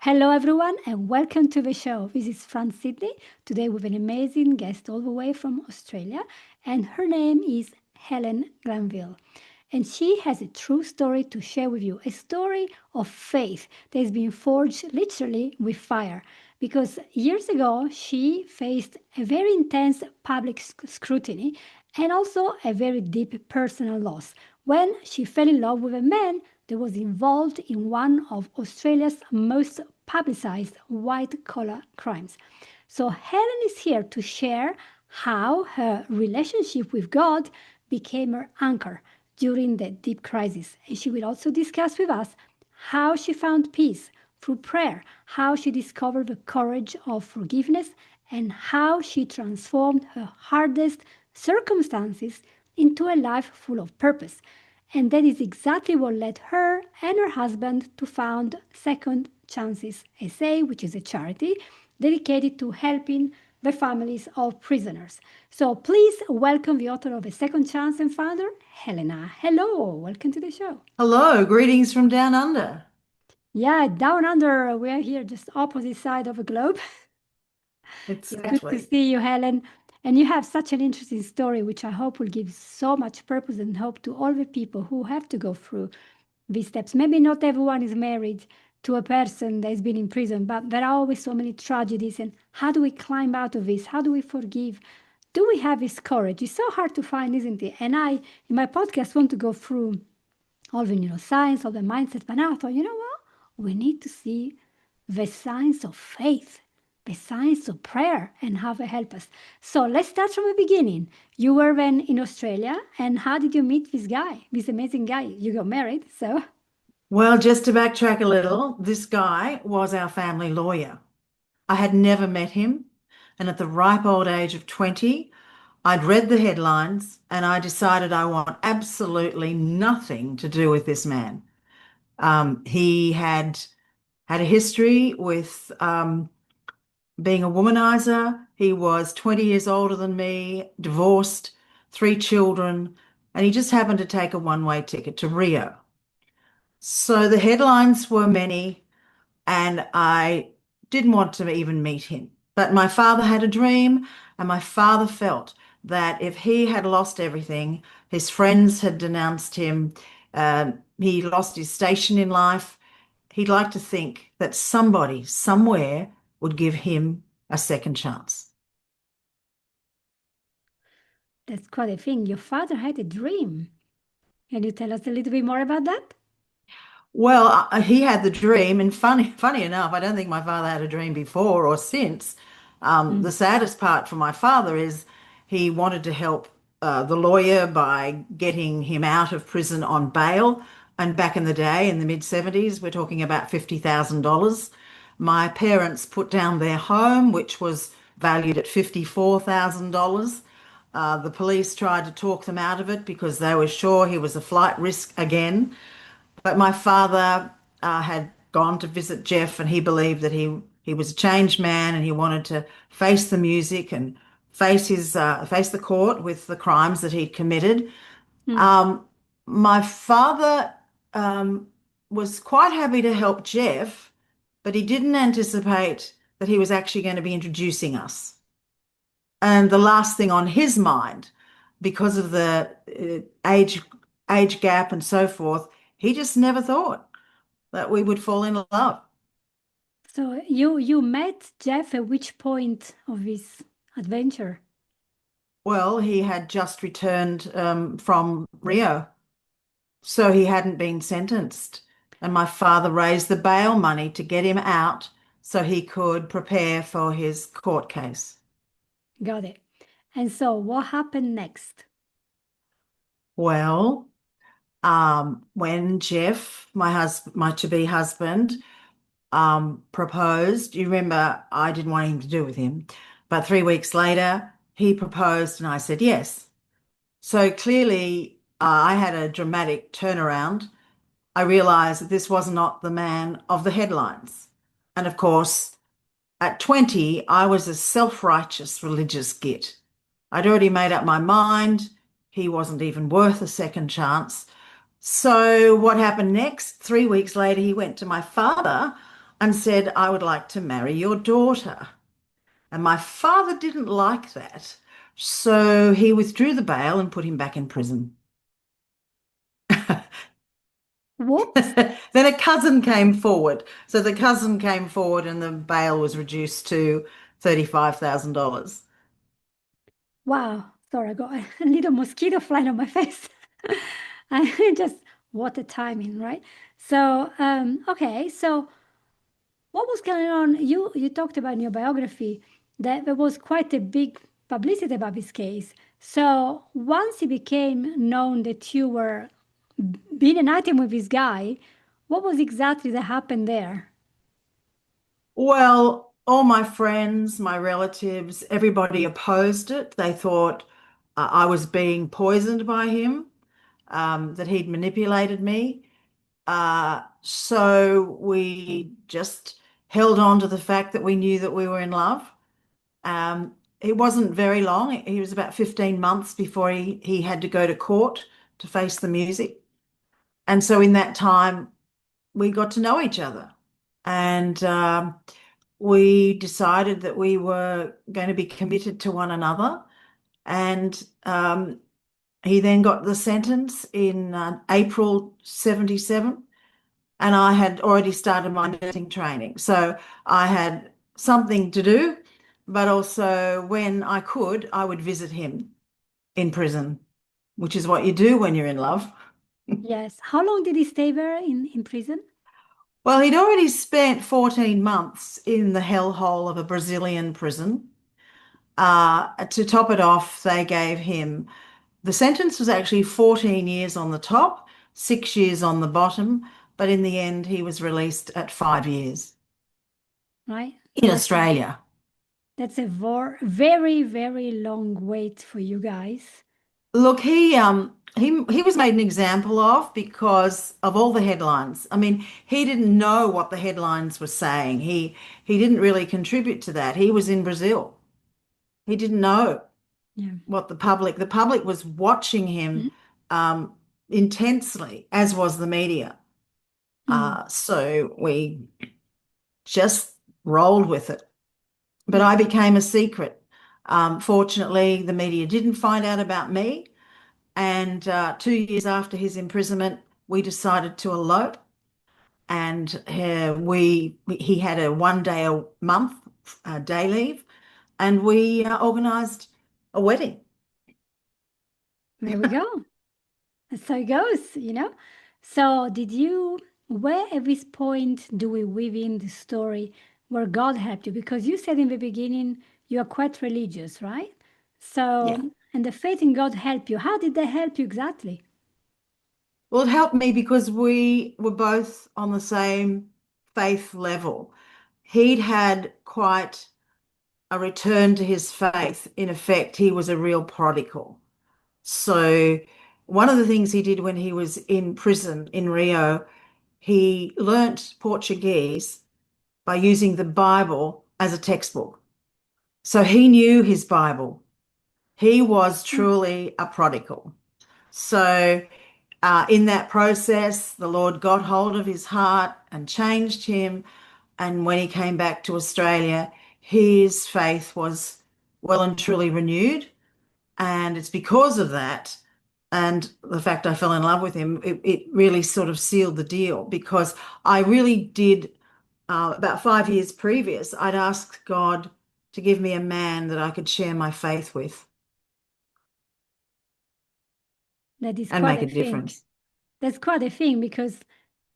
Hello, everyone, and welcome to the show. This is Franz Sidney. Today, with an amazing guest all the way from Australia, and her name is Helen Glanville. And she has a true story to share with you, a story of faith that has been forged literally with fire. Because years ago, she faced a very intense public scrutiny and also a very deep personal loss when she fell in love with a man that was involved in one of Australia's most publicized white collar crimes. So, Helen is here to share how her relationship with God became her anchor during the deep crisis. And she will also discuss with us how she found peace through prayer, how she discovered the courage of forgiveness, and how she transformed her hardest circumstances into a life full of purpose. And that is exactly what led her and her husband to found Second Chances SA, which is a charity dedicated to helping the families of prisoners. So please welcome the author of A Second Chance and founder, Helena. Hello, welcome to the show. Hello, greetings from down under. Yeah, down under, we're here just opposite side of the globe. It's good to Exactly. see you, Helen. And you have such an interesting story, which I hope will give so much purpose and hope to all the people who have to go through these steps. Maybe not everyone is married to a person that has been in prison, but there are always so many tragedies. And how do we climb out of this? How do we forgive? Do we have this courage? It's so hard to find, isn't it? And I, in my podcast, want to go through all the neuroscience, all the mindset, but now I thought, you know what? We need to see the science of faith, the science of prayer, and how they help us. So let's start from the beginning. You were then in Australia, and how did you meet this guy, this amazing guy? You got married, so. Well, just to backtrack a little, this guy was our family lawyer. I had never met him, and at the ripe old age of 20, I'd read the headlines and I decided I want absolutely nothing to do with this man. He had a history with being a womanizer. He was 20 years older than me, divorced, three children, and he just happened to take a one-way ticket to Rio. So the headlines were many, and I didn't want to even meet him. But my father had a dream, and my father felt that if he had lost everything, his friends had denounced him, he lost his station in life, he'd like to think that somebody, somewhere, would give him a second chance. That's quite a thing. Your father had a dream. Can you tell us a little bit more about that? Well, he had the dream, and funny enough, I don't think my father had a dream before or since. The Mm. saddest part for my father is he wanted to help the lawyer by getting him out of prison on bail. And back in the day, in the mid 70s, we're talking about $50,000. My parents put down their home, which was valued at $54,000. The police tried to talk them out of it because they were sure he was a flight risk again. But my father had gone to visit Jeff, and he believed that he was a changed man, and he wanted to face the music and face the court with the crimes that he'd committed. Mm. Um, my father was quite happy to help Jeff, but he didn't anticipate that he was actually going to be introducing us. And the last thing on his mind, because of the age gap and so forth, he just never thought that we would fall in love. So you met Jeff at which point of this adventure? Well, he had just returned from Rio, so he hadn't been sentenced. And my father raised the bail money to get him out so he could prepare for his court case. Got it. And so what happened next? Well, when Jeff, my to-be husband, proposed. You remember, I didn't want anything to do with him. But 3 weeks later, he proposed, and I said yes. So clearly, I had a dramatic turnaround. I realized that this was not the man of the headlines. And of course, at 20, I was a self-righteous religious git. I'd already made up my mind. He wasn't even worth a second chance. So what happened next? 3 weeks later, he went to my father and said, I would like to marry your daughter. And my father didn't like that. So he withdrew the bail and put him back in prison. Whoops. Then a cousin came forward. So the cousin came forward and the bail was reduced to $35,000. Wow. Sorry, I got a little mosquito flying on my face. I just, what a timing, right? So, okay. So what was going on? You talked about in your biography that there was quite a big publicity about this case. So once it became known that you were being an item with this guy, what was exactly that happened there? Well, all my friends, my relatives, everybody opposed it. They thought I was being poisoned by him, that he'd manipulated me. So we just held on to the fact that we knew that we were in love. It wasn't very long. He was about 15 months before he had to go to court to face the music. And so in that time, we got to know each other. And we decided that we were going to be committed to one another. And he then got the sentence in April 77. And I had already started my nursing training. So I had something to do, but also when I could, I would visit him in prison, which is what you do when you're in love. Yes. How long did he stay there in prison? Well, he'd already spent 14 months in the hellhole of a Brazilian prison. To top it off, they gave him the sentence was actually 14 years on the top, 6 years on the bottom, but in the end, he was released at 5 years Right. So in Australia. that's a very, very long wait for you guys. Look, he was made an example of because of all the headlines. I mean, he didn't know what the headlines were saying. He didn't really contribute to that. He was in Brazil. He didn't know Yeah. what the public was watching him um, intensely, as was the media. Mm. So we just rolled with it. But Yeah. I became a secret. Fortunately, the media didn't find out about me. And 2 years after his imprisonment, we decided to elope. And he had a 1 day a month day leave, and we organised a wedding. There we go. That's how it goes. So where at this point do we weave in the story where God helped you? Because you said in the beginning you are quite religious, right? Yeah. So, and the faith in God helped you. How did they help you exactly? Well, it helped me because we were both on the same faith level. He'd had quite a return to his faith. In effect, he was a real prodigal. So, one of the things he did when he was in prison in Rio, he learnt Portuguese by using the Bible as a textbook. So, he knew his Bible. He was Mm. truly a prodigal. So, in that process, the Lord got hold of his heart and changed him. And when he came back to Australia, his faith was well and truly renewed. And it's because of that and the fact I fell in love with him, it really sort of sealed the deal because I really did, about 5 years previous, I'd asked God to give me a man that I could share my faith with That is and quite make a a thing. difference. That's quite a thing because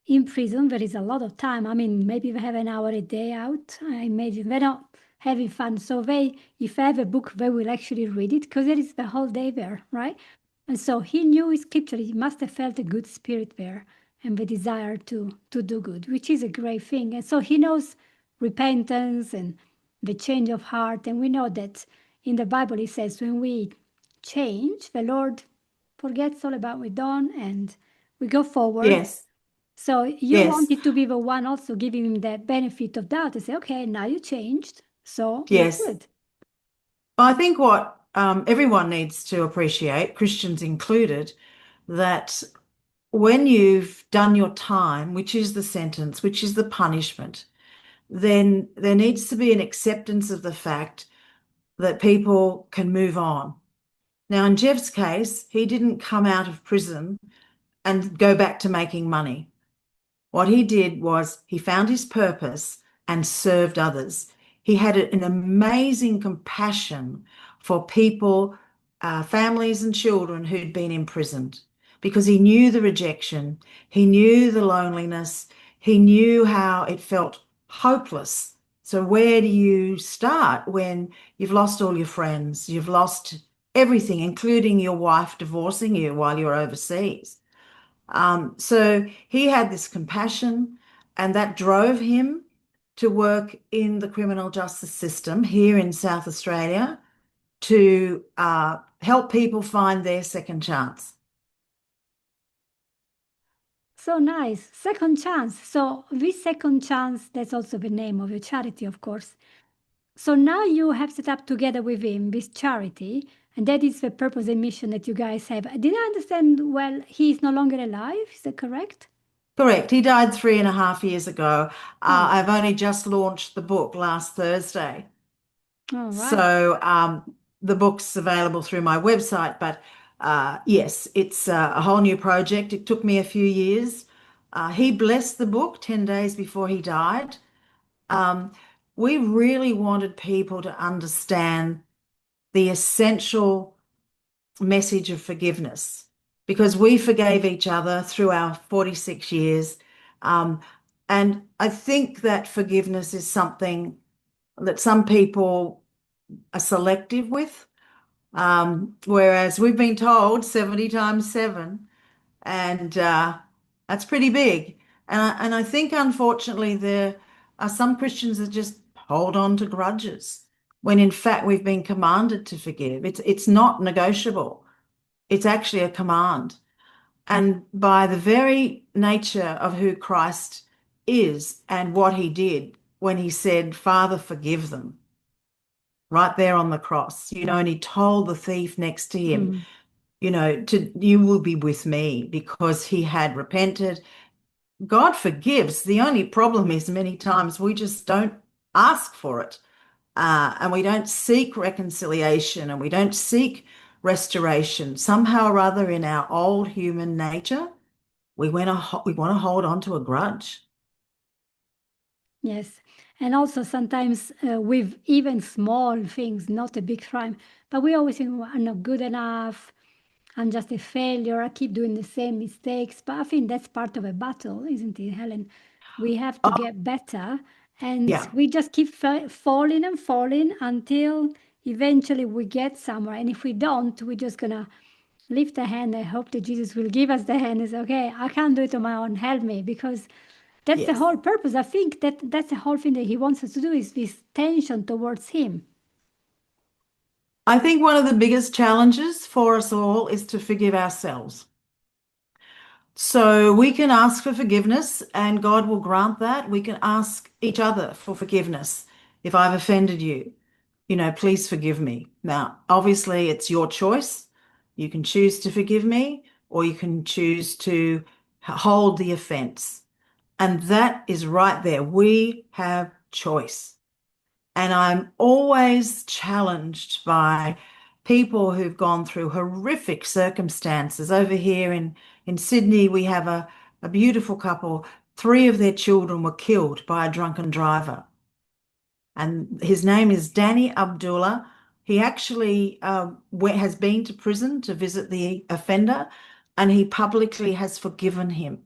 in prison there is a lot of time. I mean, maybe they have an hour a day out. I imagine they're not having fun. So if they have a book, they will actually read it because there is the whole day there, right? And so he knew his scripture. He must have felt a good spirit there and the desire to do good, which is a great thing. And so he knows repentance and the change of heart. And we know that in the Bible it says when we change, the Lord forgets all about what we've done and we go forward. Yes, So you yes, wanted to be the one also giving him the benefit of doubt and say, okay, now you changed, so you're yes. good. I think what everyone needs to appreciate, Christians included, that when you've done your time, which is the sentence, which is the punishment, then there needs to be an acceptance of the fact that people can move on. Now, in Jeff's case, he didn't come out of prison and go back to making money. What he did was he found his purpose and served others. He had an amazing compassion for people, families and children who'd been imprisoned, because he knew the rejection, he knew the loneliness, he knew how it felt hopeless. So where do you start when you've lost all your friends, you've lost everything, including your wife divorcing you while you're overseas? So he had this compassion, and that drove him to work in the criminal justice system here in South Australia to help people find their second chance. So nice. Second chance. So this second chance, that's also the name of your charity, of course. So now you have set up together with him this charity, and that is the purpose and mission that you guys have. Did I understand well? He is no longer alive, is that correct? Correct. He died 3.5 years ago. Oh, I've only just launched the book last Thursday. all right. So the book's available through my website, but yes, it's a whole new project. It took me a few years. He blessed the book 10 days before he died. Um, we really wanted people to understand the essential message of forgiveness, because we forgave each other through our 46 years. Um, and I think that forgiveness is something that some people are selective with, whereas we've been told 70 times 7, and that's pretty big. And I think, unfortunately, there are some Christians that just hold on to grudges when, in fact, we've been commanded to forgive. It's not negotiable. It's actually a command. And by the very nature of who Christ is and what he did when he said, Father, forgive them, right there on the cross, and he told the thief next to him, Mm. you will be with me, because he had repented. God forgives. The only problem is many times we just don't ask for it. And we don't seek reconciliation, and we don't seek restoration. Somehow or other, in our old human nature, we want to hold on to a grudge. Yes. And also sometimes with even small things, not a big crime, but we always think, "Well, I'm not good enough. I'm just a failure. I keep doing the same mistakes." But I think that's part of a battle, isn't it, Helen? We have to Oh, get better, and yeah. we just keep falling and falling until eventually we get somewhere. And if we don't, we're just gonna lift a hand and hope that Jesus will give us the hand and say, "Okay, I can't do it on my own. Help me," because that's the Yes. whole purpose. I think that's the whole thing that he wants us to do, is this tension towards him. I think one of the biggest challenges for us all is to forgive ourselves. So we can ask for forgiveness and God will grant that. We can ask each other for forgiveness. If I've offended you, please forgive me. Now, obviously, it's your choice. You can choose to forgive me, or you can choose to hold the offense. And that is right there. We have choice. And I'm always challenged by people who've gone through horrific circumstances. Over here in Sydney, we have a beautiful couple. 3 of their children were killed by a drunken driver. And his name is Danny Abdullah. He actually has been to prison to visit the offender, and he publicly has forgiven him.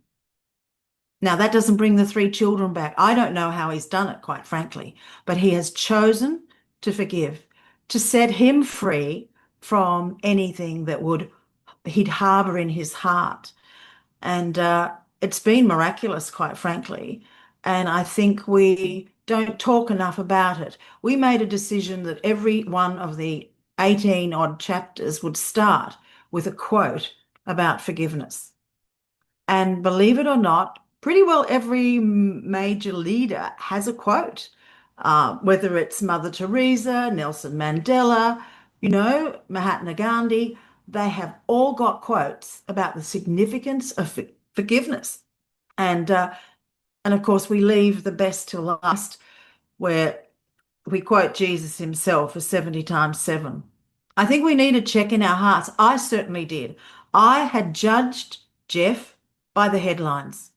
Now, that doesn't bring the 3 children back. I don't know how he's done it, quite frankly, but he has chosen to forgive, to set him free from anything that he'd harbor in his heart. And it's been miraculous, quite frankly. And I think we don't talk enough about it. We made a decision that every one of the 18 odd chapters would start with a quote about forgiveness. And believe it or not, pretty well every major leader has a quote, whether it's Mother Teresa, Nelson Mandela, Mahatma Gandhi. They have all got quotes about the significance of forgiveness. And of course, we leave the best till last. where we quote Jesus himself as 70 times 7. I think we need a check in our hearts. I certainly did. I had judged Jeff by the headlines.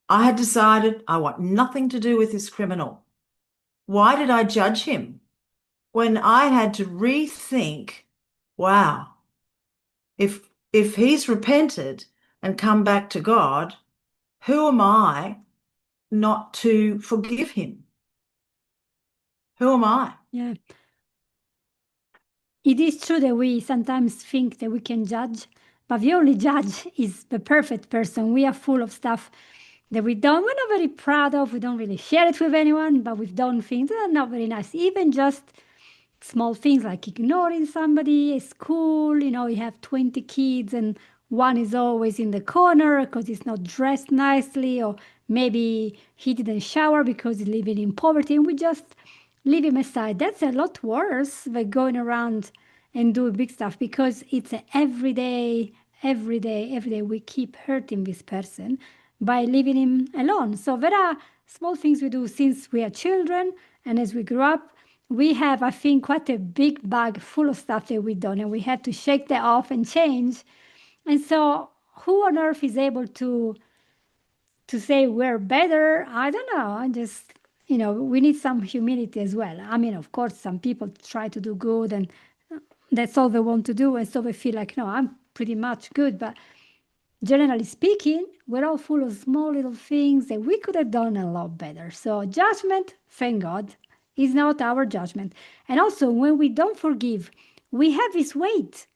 I had decided I want nothing to do with this criminal. Why did I judge him? When I had to rethink, wow, if he's repented and come back to God, who am I not to forgive him? Who am I? Yeah. It is true that we sometimes think that we can judge, but the only judge is the perfect person. We are full of stuff that we're not very proud of. We don't really share it with anyone, but we've done things that are not very nice. Even just small things like ignoring somebody at school. You have 20 kids and one is always in the corner because he's not dressed nicely, or maybe he didn't shower because he's living in poverty, and we just leave him aside. That's a lot worse than going around and doing big stuff, because it's every day we keep hurting this person by leaving him alone. So there are small things we do since we are children, and as we grow up, we have, I think, quite a big bag full of stuff that we've done, and we had to shake that off and change. And so, who on earth is able to say we're better? I don't know. I just, we need some humility as well. I mean, of course, some people try to do good, and that's all they want to do, and so they feel like, no, I'm pretty much good. But generally speaking, we're all full of small little things that we could have done a lot better. So judgment, thank God, is not our judgment. And also, when we don't forgive, we have this weight.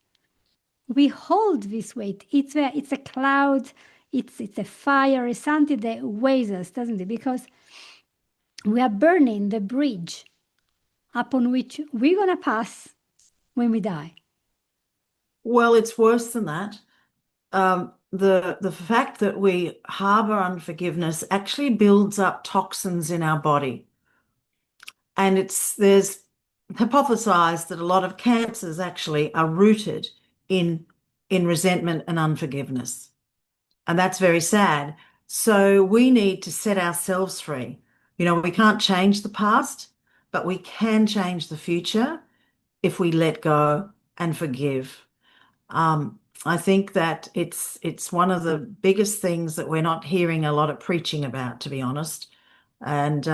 We hold this weight. It's a cloud, it's a fire, it's something that weighs us, doesn't it? Because we are burning the bridge upon which we're going to pass when we die. Well, it's worse than that. The fact that we harbor unforgiveness actually builds up toxins in our body. And there's hypothesized that a lot of cancers actually are rooted in resentment and unforgiveness. And that's very sad. So we need to set ourselves free. We can't change the past, but we can change the future if we let go and forgive. I think that it's one of the biggest things that we're not hearing a lot of preaching about, to be honest. And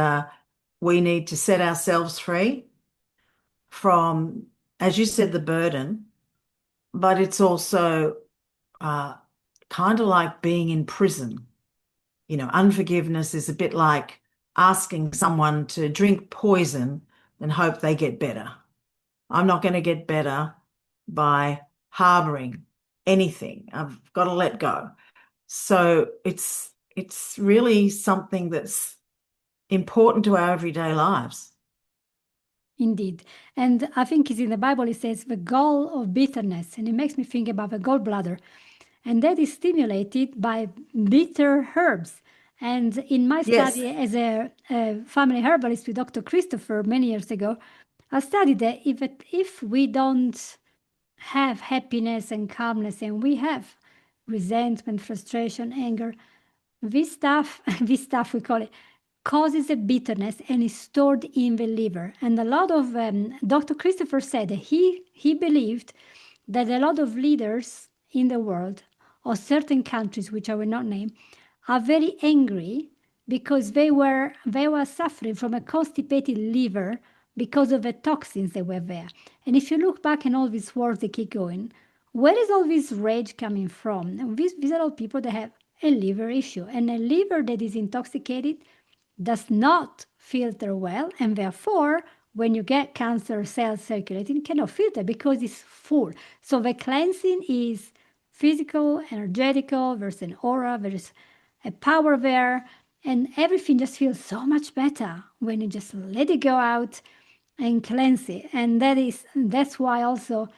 we need to set ourselves free from, as you said, the burden, but it's also kind of like being in prison. Unforgiveness is a bit like asking someone to drink poison and hope they get better. I'm not going to get better by harboring anything. I've got to let go. So it's really something that's important to our everyday lives. Indeed. And I think it's in the Bible, it says the gall of bitterness, and it makes me think about the gallbladder. And that is stimulated by bitter herbs. And in my Yes. study as a family herbalist with Dr. Christopher many years ago, I studied that if we don't have happiness and calmness, and we have resentment, frustration, anger, this stuff we call it, causes a bitterness and is stored in the liver. And a lot of Dr. Christopher said that he believed that a lot of leaders in the world, or certain countries which I will not name, are very angry because they were suffering from a constipated liver because of the toxins that were there. And if you look back in all these wars that keep going, where is all this rage coming from? And these are all people that have a liver issue, and a liver that is intoxicated does not filter well, and therefore when you get cancer cells circulating, cannot filter because it's full. So the cleansing is physical, energetical, there's an aura, there's a power there, and everything just feels so much better when you just let it go out and cleanse it. And that's why also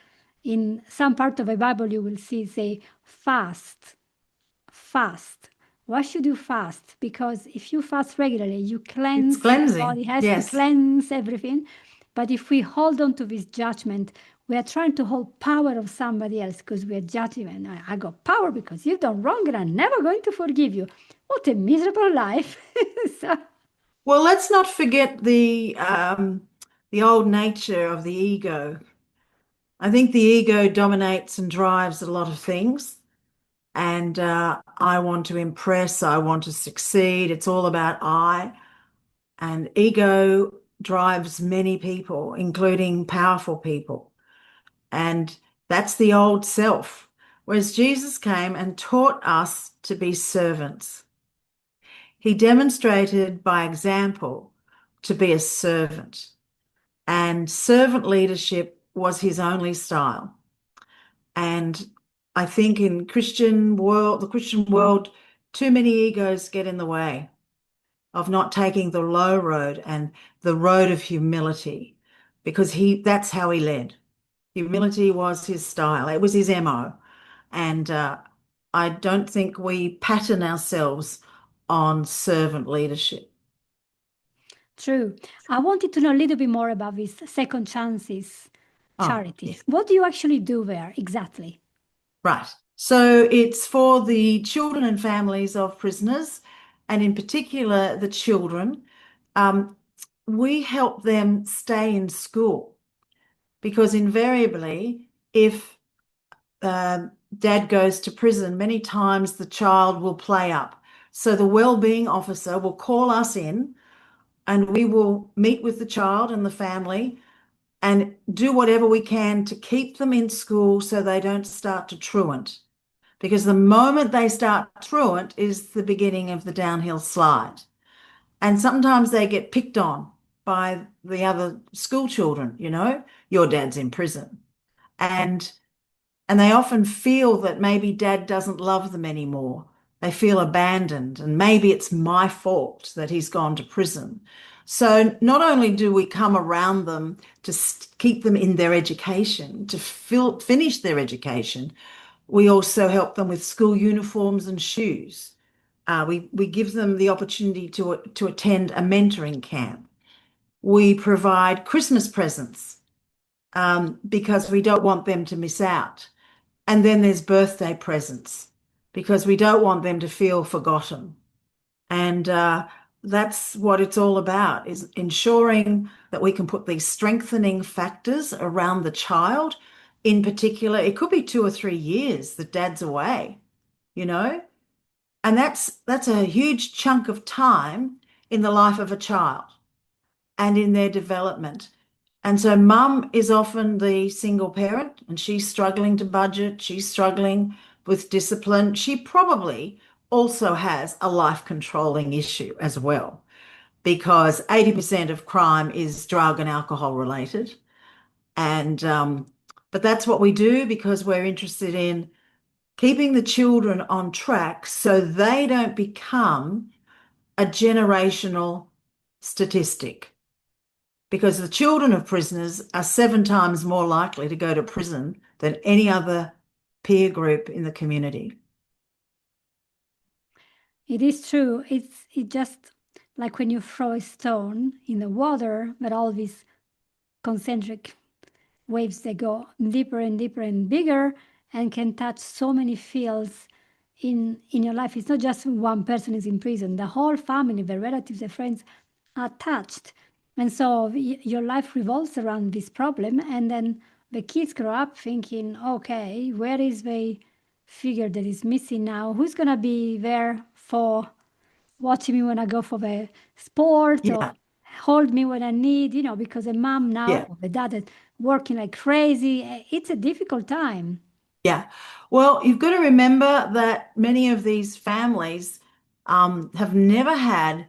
in some part of the Bible you will see say fast. Why should you fast? Because if you fast regularly, you cleanse. It's cleansing. Your body has to Yes. cleanse everything. But if we hold on to this judgment, we are trying to hold power of somebody else because we are judging. And I got power because you've done wrong and I'm never going to forgive you. What a miserable life. So, Well, let's not forget the old nature of the ego. I think the ego dominates and drives a lot of things. And I want to impress, I want to succeed. It's all about I. And ego drives many people, including powerful people. And that's the old self. Whereas Jesus came and taught us to be servants. He demonstrated by example to be a servant. And servant leadership was his only style. And I think in the Christian world, too many egos get in the way of not taking the low road and the road of humility, because that's how he led. Humility was his style. It was his MO. And I don't think we pattern ourselves on servant leadership. True. I wanted to know a little bit more about this second chances Oh, charities. yes. What do you actually do there exactly? Right. So it's for the children and families of prisoners, and in particular the children. Um, we help them stay in school because invariably, if dad goes to prison, many times the child will play up. So the well-being officer will call us in and we will meet with the child and the family and do whatever we can to keep them in school so they don't start to truant. Because the moment they start truant is the beginning of the downhill slide. And sometimes they get picked on by the other school children, your dad's in prison. And and they often feel that maybe dad doesn't love them anymore. They feel abandoned, and maybe it's my fault that he's gone to prison. So not only do we come around them to keep them in their education, to finish their education, we also help them with school uniforms and shoes. We give them the opportunity to attend a mentoring camp. We provide Christmas presents because we don't want them to miss out. And then there's birthday presents because we don't want them to feel forgotten. And that's what it's all about, is ensuring that we can put these strengthening factors around the child. In particular, it could be 2 or 3 years that dad's away, you know, and that's a huge chunk of time in the life of a child and in their development. And so mum is often the single parent and she's struggling to budget, she's struggling with discipline. She probably also has a life controlling issue as well, because 80% of crime is drug and alcohol related. And but that's what we do because we're interested in keeping the children on track so they don't become a generational statistic, because the children of prisoners are 7 times more likely to go to prison than any other peer group in the community. It is true. It just like when you throw a stone in the water, but all these concentric waves they go deeper and deeper and bigger and can touch so many fields in your life. It's not just one person is in prison. The whole family, the relatives, the friends are touched. And so your life revolves around this problem. And then the kids grow up thinking, okay, where is the figure that is missing now? Who's going to be there for watching me when I go for the sport or Yeah, hold me when I need, because a mom now yeah, or the dad is working like crazy. It's a difficult time. yeah. Well, you've got to remember that many of these families have never had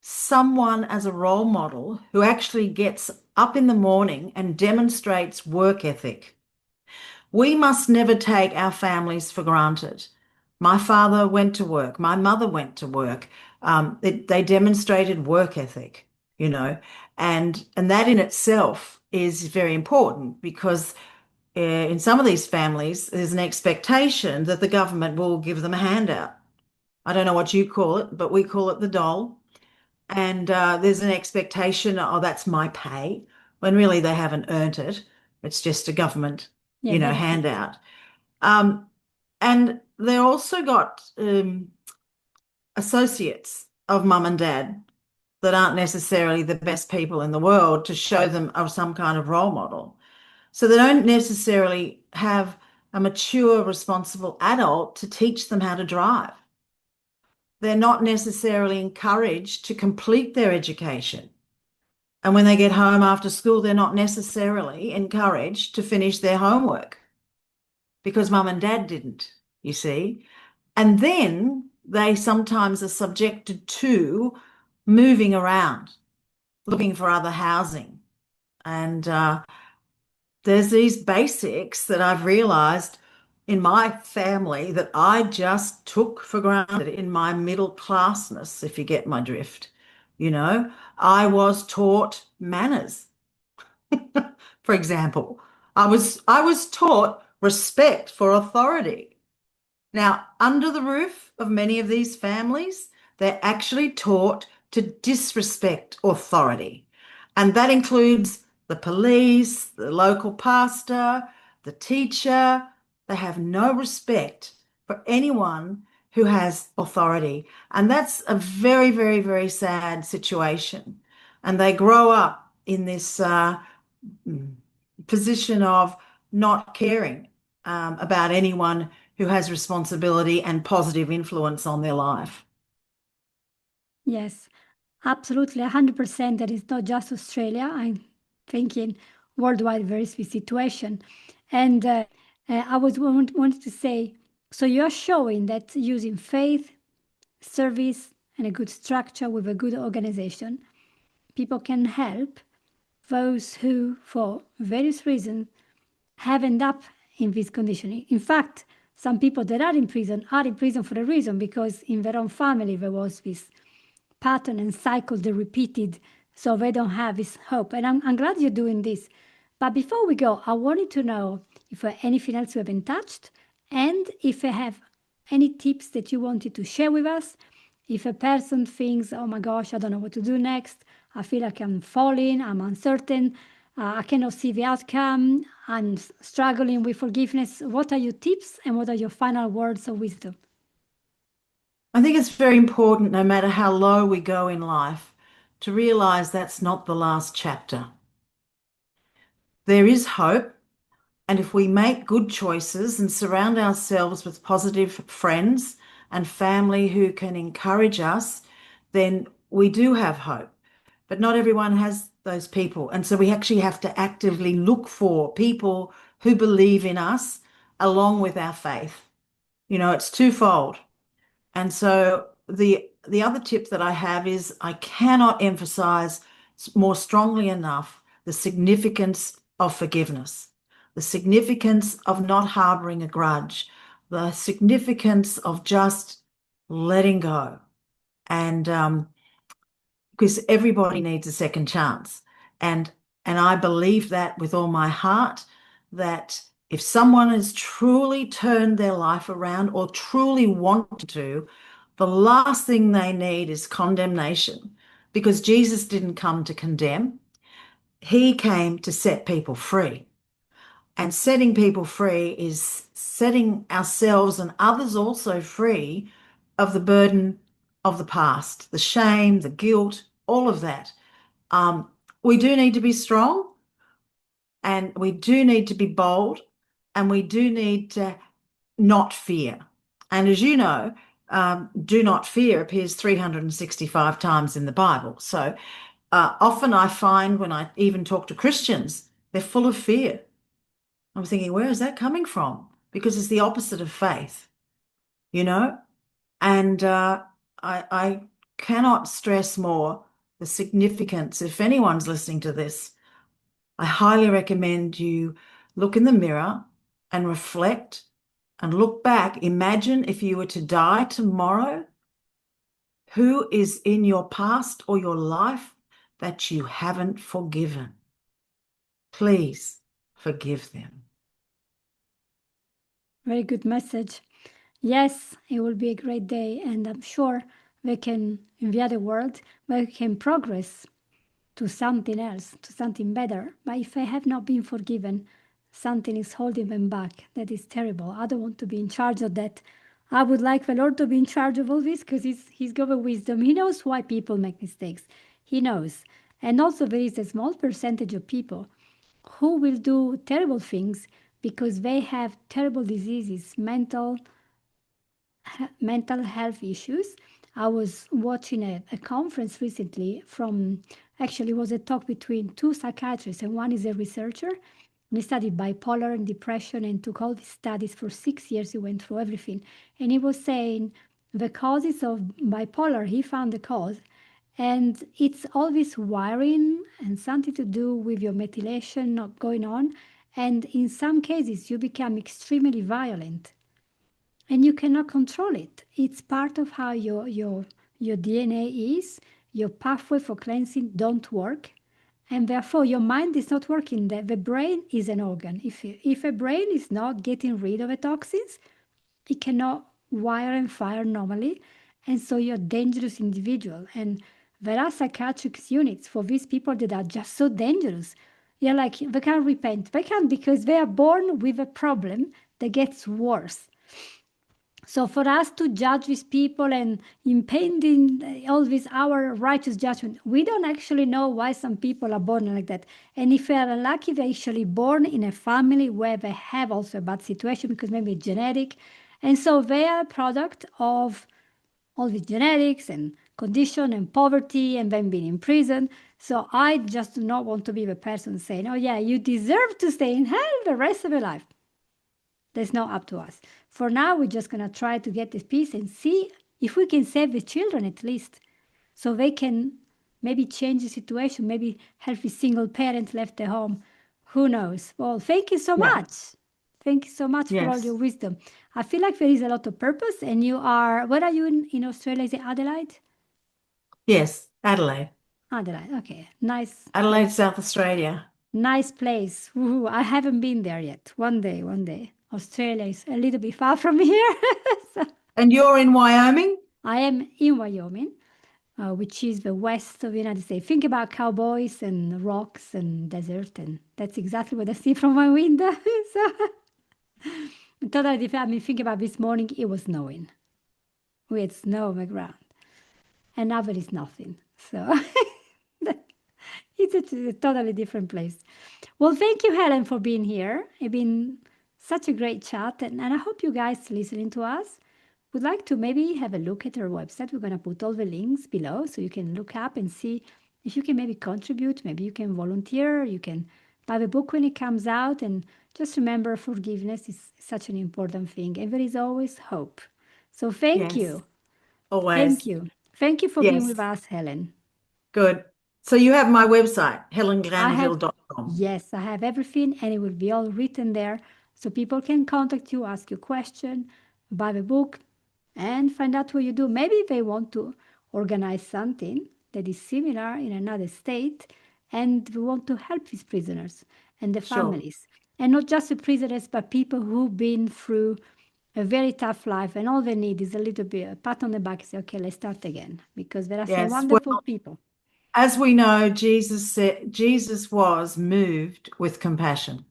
someone as a role model who actually gets up in the morning and demonstrates work ethic. We must never take our families for granted. My father went to work. My mother went to work. They demonstrated work ethic, you know, and that in itself is very important because in some of these families, there's an expectation that the government will give them a handout. I don't know what you call it, but we call it the dole. And there's an expectation, oh, that's my pay, when really they haven't earned it. It's just a government, Yeah, benefit. handout. Um, and they also got associates of mum and dad. that aren't necessarily the best people in the world to show them of some kind of role model. So they don't necessarily have a mature, responsible adult to teach them how to drive. They're not necessarily encouraged to complete their education. And when they get home after school, they're not necessarily encouraged to finish their homework because mum and dad didn't, you see. And then they sometimes are subjected to moving around, looking for other housing. And there's these basics that I've realized in my family that I just took for granted in my middle classness, if you get my drift. You know, I was taught manners, for example. I was taught respect for authority. Now, under the roof of many of these families, they're actually taught to disrespect authority. And that includes the police, the local pastor, the teacher. They have no respect for anyone who has authority. And that's a very, very, very sad situation. And they grow up in this position of not caring about anyone who has responsibility and positive influence on their life. Yes, absolutely, 100%. That is not just Australia. I'm thinking worldwide, very situation. And I wanted to say, so you're showing that using faith, service, and a good structure with a good organization, people can help those who, for various reasons, have ended up in this condition. In fact, some people that are in prison for a reason because in their own family there was this pattern and cycle they repeated, so they don't have this hope. And I'm glad you're doing this. But before we go, I wanted to know if there anything else you haven't touched, and if you have any tips that you wanted to share with us. If a person thinks, oh my gosh, I don't know what to do next, I feel like I'm falling, I'm uncertain, I cannot see the outcome, I'm struggling with forgiveness. What are your tips and what are your final words of wisdom? I think it's very important, no matter how low we go in life, to realize that's not the last chapter. There is hope. And if we make good choices and surround ourselves with positive friends and family who can encourage us, then we do have hope. But not everyone has those people. And so we actually have to actively look for people who believe in us along with our faith. You know, it's twofold. And so the other tip that I have is I cannot emphasize more strongly enough the significance of forgiveness, the significance of not harboring a grudge, the significance of just letting go. And because everybody needs a second chance. And I believe that with all my heart, that if someone has truly turned their life around or truly want to, the last thing they need is condemnation, because Jesus didn't come to condemn. He came to set people free. And setting people free is setting ourselves and others also free of the burden of the past, the shame, the guilt, all of that. We do need to be strong, and we do need to be bold, and we do need to not fear. And as you know, do not fear appears 365 times in the Bible. So often I find when I even talk to Christians, they're full of fear. I'm thinking, where is that coming from? Because it's the opposite of faith, you know? And I cannot stress more the significance. If anyone's listening to this, I highly recommend you look in the mirror and reflect and look back. Imagine if you were to die tomorrow, who is in your past or your life that you haven't forgiven? Please forgive them. Very good message. Yes, it will be a great day, and I'm sure we can, in the other world, we can progress to something else, to something better. But if I have not been forgiven, something is holding them back. That is terrible. I don't want to be in charge of that. I would like the Lord to be in charge of all this because he's got the wisdom. He knows why people make mistakes. He knows. And also, there is a small percentage of people who will do terrible things because they have terrible diseases, mental health issues. I was watching a conference recently from, actually, it was a talk between two psychiatrists, and one is a researcher. And he studied bipolar and depression and took all these studies for 6 years. He went through everything. And he was saying the causes of bipolar, he found the cause. And it's all this wiring and something to do with your methylation not going on. And in some cases, you become extremely violent and you cannot control it. It's part of how your DNA is. Your pathway for cleansing don't work, and therefore your mind is not working. The brain is an organ. If a brain is not getting rid of the toxins, it cannot wire and fire normally, and so you're a dangerous individual. And there are psychiatric units for these people that are just so dangerous. You're like, they can't repent. They can't because they are born with a problem that gets worse. So for us to judge these people and impending all this our righteous judgment, we don't actually know why some people are born like that. And if they are unlucky, they're actually born in a family where they have also a bad situation because maybe it's genetic. And so they are a product of all the genetics and condition and poverty and then being in prison. So I just do not want to be the person saying, oh yeah, you deserve to stay in hell the rest of your life. That's not up to us. For now, we're just going to try to get this peace and see if we can save the children at least so they can maybe change the situation, maybe help the single parent left at home. Who knows? Well, thank you so Yeah. much. Thank you so much for all your Yes. wisdom. I feel like there is a lot of purpose, and you are, where are you in Australia? Is it Adelaide? Yes. Adelaide. Adelaide, okay. Nice, Adelaide, South Australia. nice place. Woohoo. I haven't been there yet. One day, one day. Australia is a little bit far from here. So And you're in Wyoming? I am in Wyoming, which is the west of the United States. Think about cowboys and rocks and desert, and that's exactly what I see from my window. So totally different. I mean, think about this morning, it was snowing. We had snow on the ground, and now there is nothing. So it's a totally different place. Well, thank you, Helen, for being here. It's been such a great chat, and I hope you guys listening to us would like to maybe have a look at our website. We're going to put all the links below so you can look up and see if you can maybe contribute. Maybe you can volunteer. You can buy the book when it comes out. And just remember, forgiveness is such an important thing, and there is always hope. So thank Yes. you. Thank Always. you. Thank you for being with Yes. us, Helen. Good. So you have my website, I have, helenglanville.com. yes, I have everything, and it will be all written there so people can contact you, ask you a question, buy the book, and find out what you do. Maybe they want to organize something that is similar in another state, and we want to help these prisoners and the Sure. families. And not just the prisoners, but people who've been through a very tough life, and all they need is a little bit a pat on the back and say, okay, let's start again, because there are some Yes. Well, wonderful people. as we know, Jesus was moved with compassion.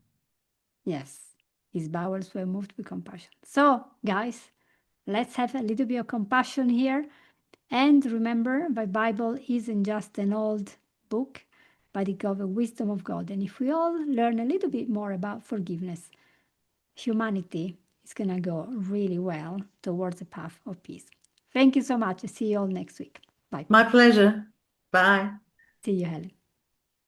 Yes, his bowels were moved with compassion. So, guys, let's have a little bit of compassion here. And remember, the Bible isn't just an old book, but it got the wisdom of God. And if we all learn a little bit more about forgiveness, humanity is going to go really well towards the path of peace. Thank you so much. See you all next week. Bye. My pleasure. Bye. See you, Helen.